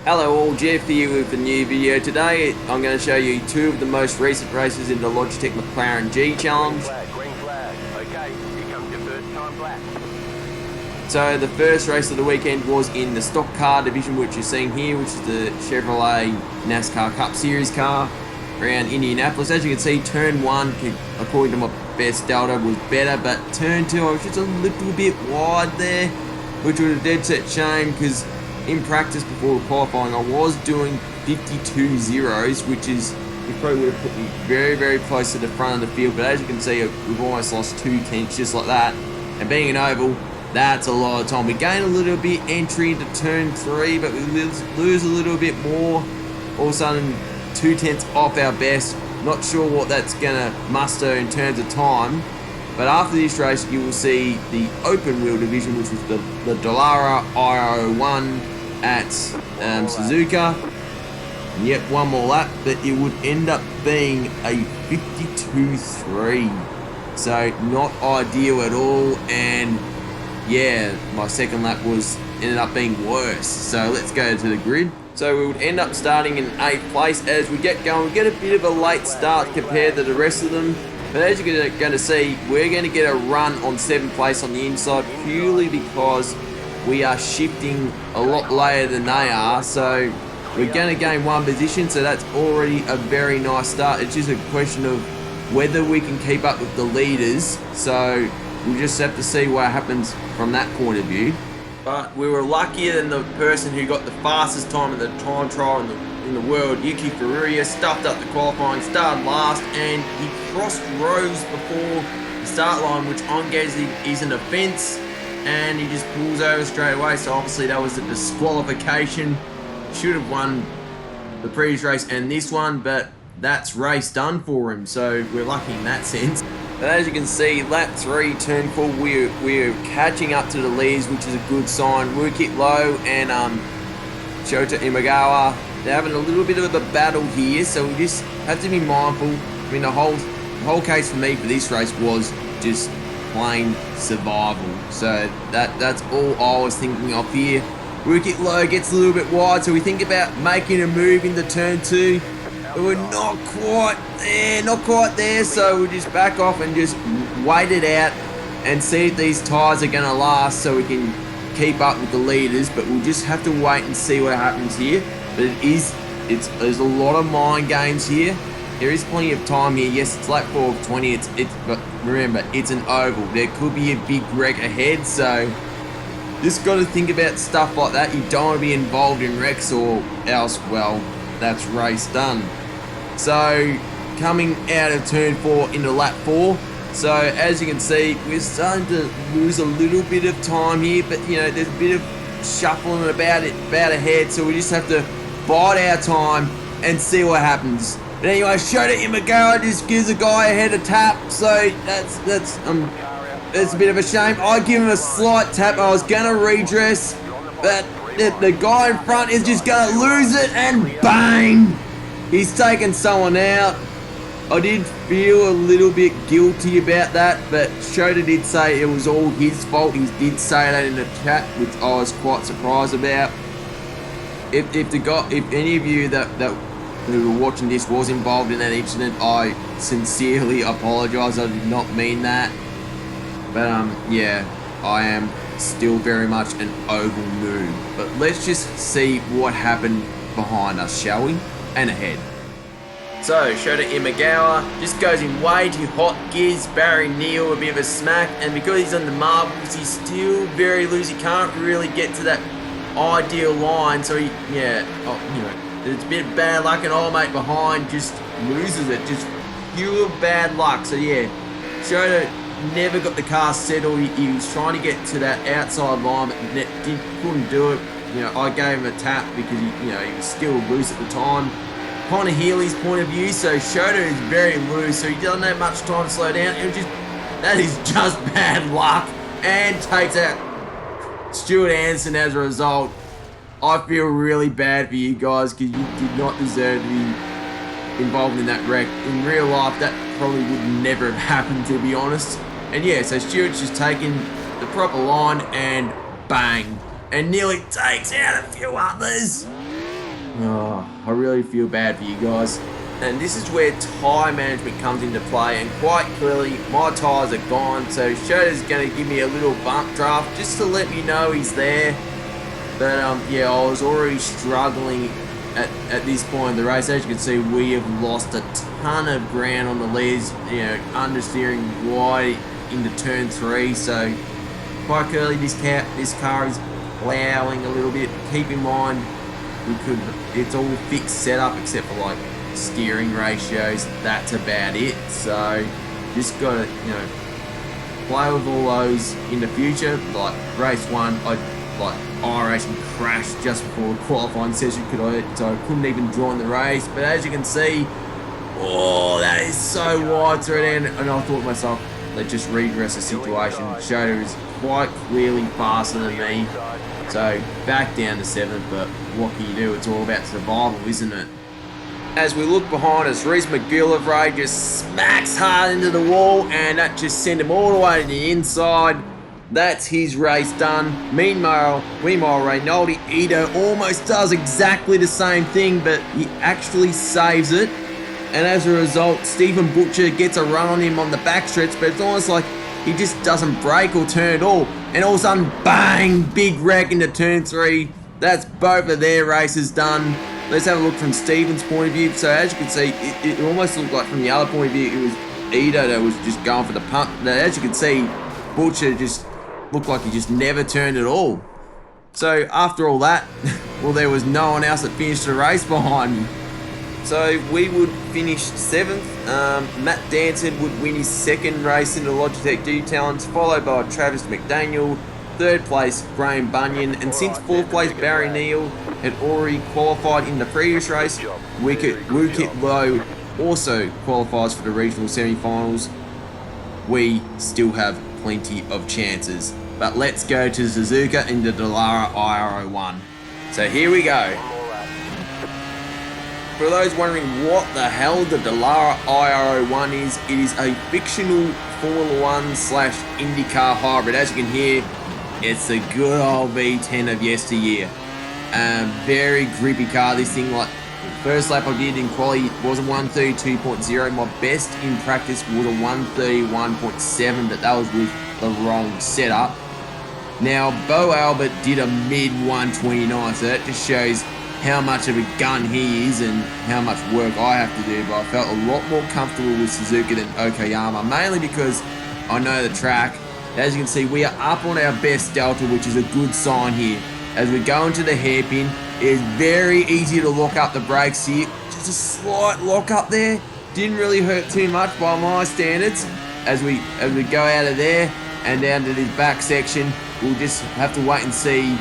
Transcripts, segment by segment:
Hello all, Jeff here with a new video. Today I'm going to show you two of the most recent races in the Logitech McLaren G challenge. Green flag. Okay, here comes your first time black. So the first race of the weekend was in the stock car division, which you're seeing here, which is the Chevrolet NASCAR Cup Series car around Indianapolis. As you can see, turn 1, according to my best delta, was better, but turn 2 I was just a little bit wide there, which was a dead set shame because in practice before qualifying, I was doing 52 zeros, which probably would have put me very, very close to the front of the field. But as you can see, we've almost lost 2 tenths just like that. And being an oval, that's a lot of time. We gain a little bit entry into turn 3, but we lose a little bit more. All of a sudden, 2 tenths off our best. Not sure what that's going to muster in terms of time. But after this race, you will see the open wheel division, which was the Dallara IO1 at Suzuka. And yet one more lap, but it would end up being a 52.3. So not ideal at all. And yeah, my second lap ended up being worse. So let's go to the grid. So we would end up starting in 8th place. As we get going, we get a bit of a late start compared to the rest of them. But as you're going to see, we're going to get a run on 7th place on the inside purely because we are shifting a lot later than they are. So we're going to gain 1 position, so that's already a very nice start. It's just a question of whether we can keep up with the leaders. So we'll just have to see what happens from that point of view. But we were luckier than the person who got the fastest time in the time trial in the world. Yuki Furuya stuffed up the qualifying, started last, and he crossed rows before the start line, which on Gasly is an offence, and he just pulls over straight away. So obviously that was a disqualification. Should have won the previous race and this one, but that's race done for him, so we're lucky in that sense. But as you can see, lap 3, turn 4, we're catching up to the leads, which is a good sign. Wukit Low and Shota Imagawa, they're having a little bit of a battle here, so we just have to be mindful. I mean, the whole case for me for this race was just plain survival. So that's all I was thinking of here. Wukit Low gets a little bit wide, so we think about making a move into turn 2. But we're not quite there, so we'll just back off and just wait it out and see if these tyres are going to last so we can keep up with the leaders. But we'll just have to wait and see what happens here. But there's a lot of mind games here. There is plenty of time here. Yes, it's lap 4 of 20. But remember, it's an oval. There could be a big wreck ahead, so just got to think about stuff like that. You don't want to be involved in wrecks or else, well, that's race done. So coming out of turn 4 into lap 4. So as you can see, we're starting to lose a little bit of time here, but you know, there's a bit of shuffling about ahead, so we just have to bide our time and see what happens. But anyway, Shota Imagawa just gives a guy ahead a tap, so that's a bit of a shame. I give him a slight tap. I was gonna redress, but the guy in front is just gonna lose it, and bang! He's taken someone out. I did feel a little bit guilty about that, but Shota did say it was all his fault. He did say that in the chat, which I was quite surprised about. If any of you who were watching this was involved in that incident, I sincerely apologise. I did not mean that. But yeah, I am still very much an oval move. But let's just see what happened behind us, shall we? And ahead. So, Shota Imagawa just goes in way too hot, gives Barry Neal a bit of a smack, and because he's on the marbles, he's still very loose. He can't really get to that ideal line, so there's a bit of bad luck, and old mate behind just loses it. Just pure bad luck. So yeah, Shota never got the car settled. He was trying to get to that outside line, but couldn't do it. You know, I gave him a tap because he was still loose at the time. Kind of Healy's point of view, so Shota is very loose, so he doesn't have much time to slow down. That is just bad luck, and takes out Stuart Anderson as a result. I feel really bad for you guys because you did not deserve to be involved in that wreck. In real life, that probably would never have happened, to be honest. And yeah, so Stuart's just taken the proper line and bang. And nearly takes out a few others. Oh, I really feel bad for you guys. And this is where tyre management comes into play, and quite clearly my tyres are gone, so Shota's going to give me a little bump draft just to let me know he's there. But yeah, I was already struggling at this point in the race. As you can see, we have lost a ton of ground on the leads, understeering wide into turn 3, so quite clearly this car is plowing a little bit. Keep in mind, it's all fixed setup except for like steering ratios. That's about it. So just gotta play with all those in the future. Like race 1, I racing crashed just before the qualifying session, so I couldn't even join the race. But as you can see, oh, that is so wide through it, and I thought to myself, let's just regress the situation. Shota is quite clearly faster than me, so back down to 7th, but what can you do? It's all about survival, isn't it? As we look behind us, Reese McGillivray just smacks hard into the wall, and that just sent him all the way to the inside. That's his race done. Meanwhile, Reynaldi Ito almost does exactly the same thing, but he actually saves it. And as a result, Stephen Butcher gets a run on him on the backstretch, but it's almost like he just doesn't brake or turn at all. And all of a sudden, bang, big wreck into turn 3. That's both of their races done. Let's have a look from Stephen's point of view. So as you can see, it almost looked like from the other point of view, it was Ito that was just going for the pump. Now, as you can see, Butcher just looked like he just never turned at all. So after all that, well, there was no one else that finished the race behind me. So we would finish 7th. Matt Danson would win his 2nd race in the Logitech G Talents, followed by Travis McDaniel. 3rd place, Graham Bunyan. And since 4th place, Barry Neal had already qualified in the previous race, Wukit Low also qualifies for the regional semi-finals. We still have plenty of chances. But let's go to Suzuka in the Dallara IRO1. So here we go. For those wondering what the hell the Dallara IRO1 is, it is a fictional Formula 1 / IndyCar hybrid. As you can hear, it's a good old V10 of yesteryear. Very grippy car. This thing, like, first lap I did in quali was a 132.0. My best in practice was a 131.7, but that was with the wrong setup. Now, Bo Albert did a mid 129, so that just shows how much of a gun he is and how much work I have to do. But I felt a lot more comfortable with Suzuka than Okayama, mainly because I know the track. As you can see, we are up on our best delta, which is a good sign here. As we go into the hairpin, it is very easy to lock up the brakes here. Just a slight lock up there. Didn't really hurt too much by my standards. As we go out of there and down to this back section, we'll just have to wait and see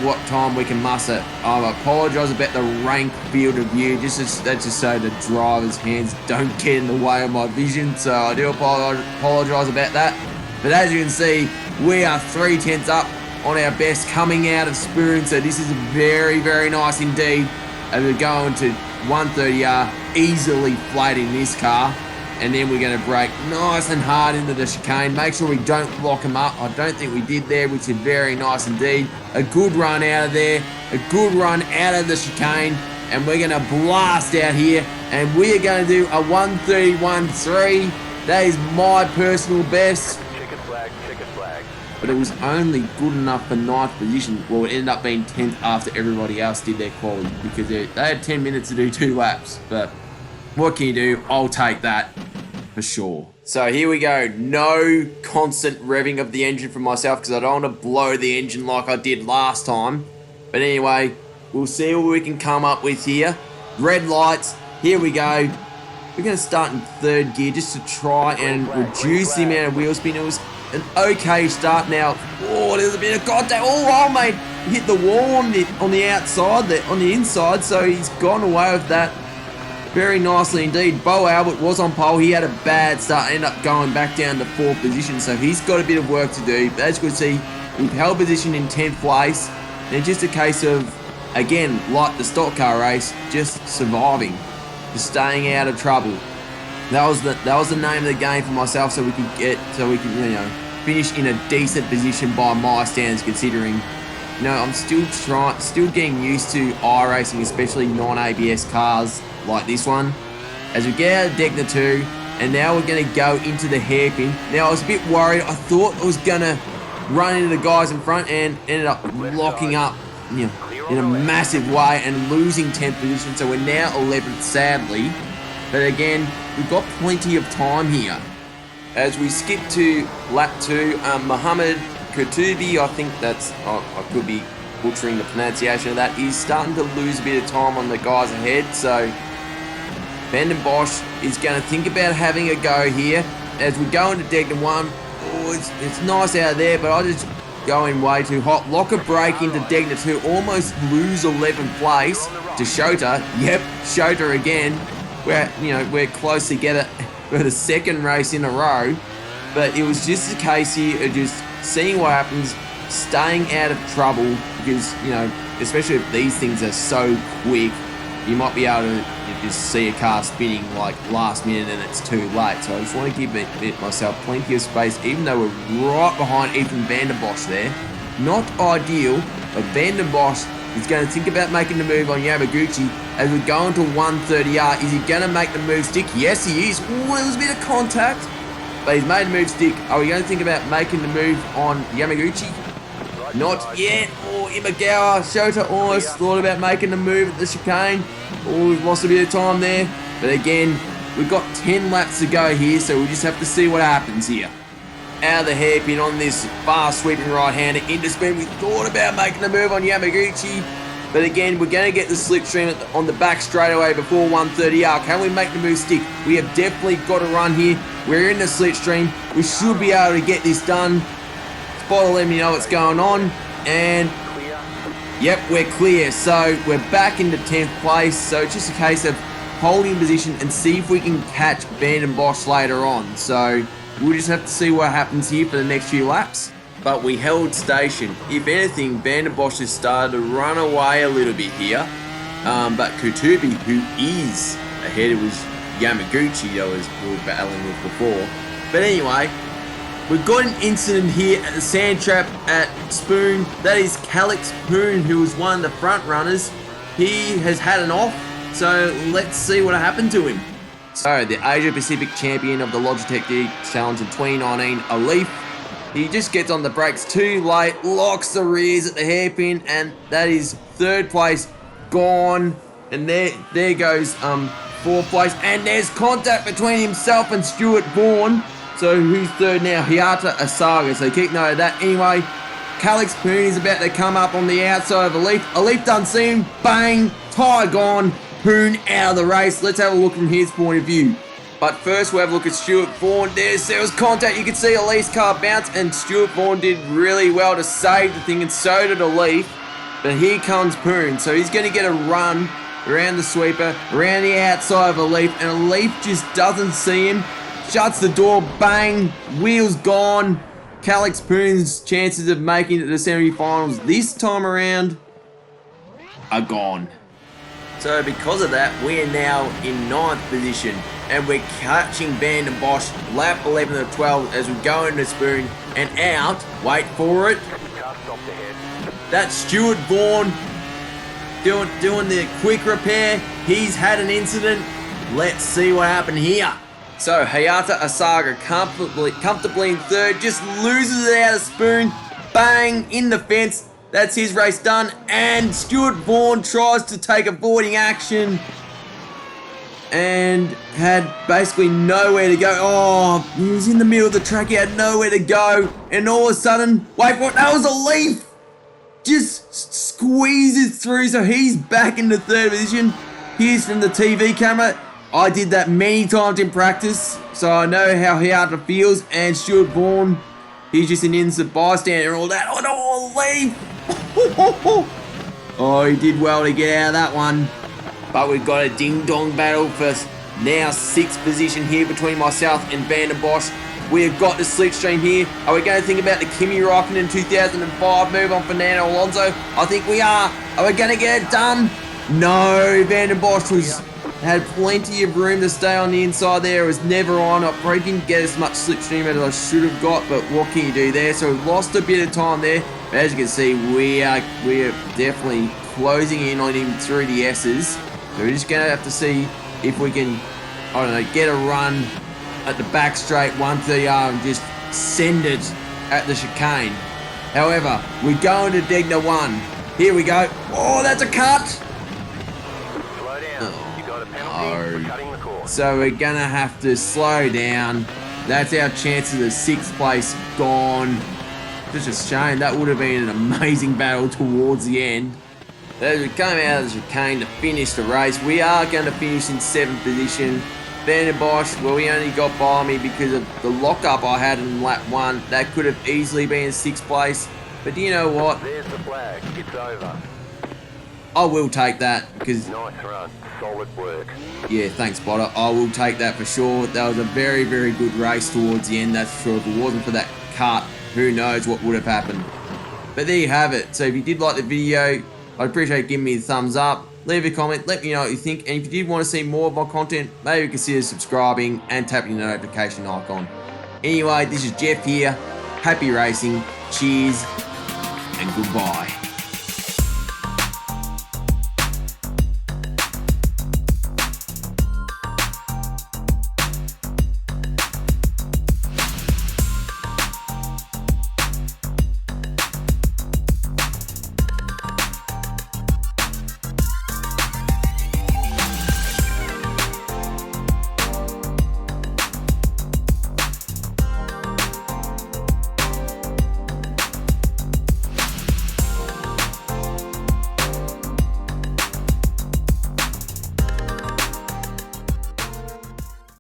what time we can muster. I apologise about the rank field of view. That's just so the driver's hands don't get in the way of my vision. So I do apologise about that. But as you can see, we are 3/10 up on our best coming out of Spoon. So this is very, very nice indeed. As we're going to 130R, easily flating this car. And then we're going to brake nice and hard into the chicane. Make sure we don't lock them up. I don't think we did there, which is very nice indeed. A good run out of there. A good run out of the chicane. And we're going to blast out here. And we are going to do a 131.3. That is my personal best. Checkered flag, checkered flag. But it was only good enough for 9th position. Well, it ended up being 10th after everybody else did their quality. Because they had 10 minutes to do 2 laps. But what can you do? I'll take that for sure. So here we go. No constant revving of the engine for myself because I don't want to blow the engine like I did last time. But anyway, we'll see what we can come up with here. Red lights. Here we go. We're going to start in 3rd gear just to try and reduce the amount of wheel spin. It was an okay start now. Oh, there's a bit of contact. All right, mate. Hit the wall on the outside, on the inside, so he's gone away with that very nicely indeed. Bo Albert was on pole. He had a bad start, ended up going back down to 4th position, so he's got a bit of work to do. But as you can see, we've held position in 10th place. And it's just a case of, again, like the stock car race, just surviving, just staying out of trouble. That was the name of the game for myself, so we could finish in a decent position by my standards, considering you know, I'm still getting used to iRacing, especially non-ABS cars like this one. As we get out of Deck 2, and now we're going to go into the hairpin. Now, I was a bit worried. I thought I was going to run into the guys in front and ended up locking up, you know, in a massive way and losing 10th position. So we're now 11th, sadly. But again, we've got plenty of time here. As we skip to lap 2, Mohammed Kutubi, I think that's, I could be butchering the pronunciation of that, is starting to lose a bit of time on the guys ahead. So Vanden Bosch is going to think about having a go here. As we go into Deck 1, oh, it's nice out there, but I just go in way too hot. Lock a break into Deck 2, almost lose 11th place to Shota. Yep, Shota again. We're close together for the second race in a row, but it was just a case here of just seeing what happens, staying out of trouble, because, you know, especially if these things are so quick, you might be able to just see a car spinning like last minute and it's too late. So I just want to give myself plenty of space, even though we're right behind Ethan Vanden Bosch there. Not ideal, but Vanden Bosch is going to think about making the move on Yamaguchi as we go into 130R. Is he going to make the move stick? Yes, he is. Ooh, there was a bit of contact, but he's made the move stick. Are we going to think about making the move on Yamaguchi? Not yet. Oh, Imagawa, Shota almost thought about making the move at the chicane. Oh, we've lost a bit of time there. But again, we've got 10 laps to go here, so we just have to see what happens here. Out of the hairpin on this fast sweeping right-hander into spin. We thought about making the move on Yamaguchi, but again, we're going to get the slipstream on the back straightaway before 130R. Can we make the move stick? We have definitely got to run here. We're in the slipstream. We should be able to get this done. Spoiler, let me know what's going on. And yep, we're clear. So we're back into 10th place. So it's just a case of holding position and see if we can catch Vanden Bosch later on. So we'll just have to see what happens here for the next few laps. But we held station. If anything, Vanden Bosch has started to run away a little bit here. But Kutubi, who is ahead of his Yamaguchi that we were battling with before. But anyway, we've got an incident here at the sand trap at Spoon. That is Calix Poon, who was one of the front runners. He has had an off, so let's see what happened to him. So, the Asia Pacific champion of the Logitech G Challenge in 2019, Alif, he just gets on the brakes too late, locks the rears at the hairpin, and that is third place gone. And there goes fourth place, and there's contact between himself and Stuart Vaughan. So who's third now? Hayata Asaga. So keep note of that. Anyway, Calix Poon is about to come up on the outside of Alif. Alif doesn't see him. Bang! Tyre gone. Poon out of the race. Let's have a look from his point of view. But first we'll have a look at Stuart Vaughan. There was contact. You can see Alif's car bounce, and Stuart Vaughan did really well to save the thing, and so did Alif. But here comes Poon. So he's going to get a run around the sweeper, around the outside of Alif, and Alif just doesn't see him. Shuts the door, bang, wheels gone. Calix Poon's chances of making it to the semi-finals this time around are gone. So because of that, we are now in 9th position, and we're catching Vanden Bosch lap 11 of 12 as we go into Spoon and out. Wait for it. That's Stuart Vaughan doing the quick repair. He's had an incident. Let's see what happened here. So Hayata Asaga comfortably in third, just loses it out of Spoon. Bang, in the fence. That's his race done. And Stuart Vaughan tries to take avoiding action and had basically nowhere to go. Oh, he was in the middle of the track. He had nowhere to go. And all of a sudden, wait for it, that was a leaf. Just squeezes through. So he's back into third position. Here's from the TV camera. I did that many times in practice, so I know how Hayata feels. And Stuart Vaughan, he's just an innocent bystander and all that. Oh no, leave! Oh, he did well to get out of that one. But we've got a ding-dong battle for now 6th position here between myself and Vanden Bosch. We've got the slipstream here. Are we going to think about the Kimi Räikkönen 2005 move on Fernando Alonso? I think we are. Are we going to get it done? No, Vanden Bosch had plenty of room to stay on the inside there. It was never on. I probably didn't get as much slipstream as I should have got, but what can you do there? So we lost a bit of time there. But as you can see, we are definitely closing in on him through the S's. So we're just going to have to see if we can, I don't know, get a run at the back straight 130R and just send it at the chicane. However, we go into Degner 1. Here we go. Oh, that's a cut. Slow down. Oh, You got a penalty for cutting the course. so we're going to have to slow down. That's our chances of 6th place gone. Just a shame. That would have been an amazing battle towards the end. As we come out of the chicane to finish the race, we are going to finish in 7th position. Vandenbosch, well, he only got by me because of the lockup I had in lap 1. That could have easily been 6th place. But you know what? There's the flag. It's over. I will take that because, Nice run. Solid work. yeah, thanks, Potter. I will take that for sure. That was a very, very good race towards the end, that's for sure. If it wasn't for that cut, who knows what would have happened. But there you have it. So if you did like the video, I'd appreciate giving me a thumbs up. Leave a comment, let me know what you think. And if you did want to see more of my content, maybe consider subscribing and tapping the notification icon. Anyway, this is Jeff here. Happy racing. Cheers and goodbye.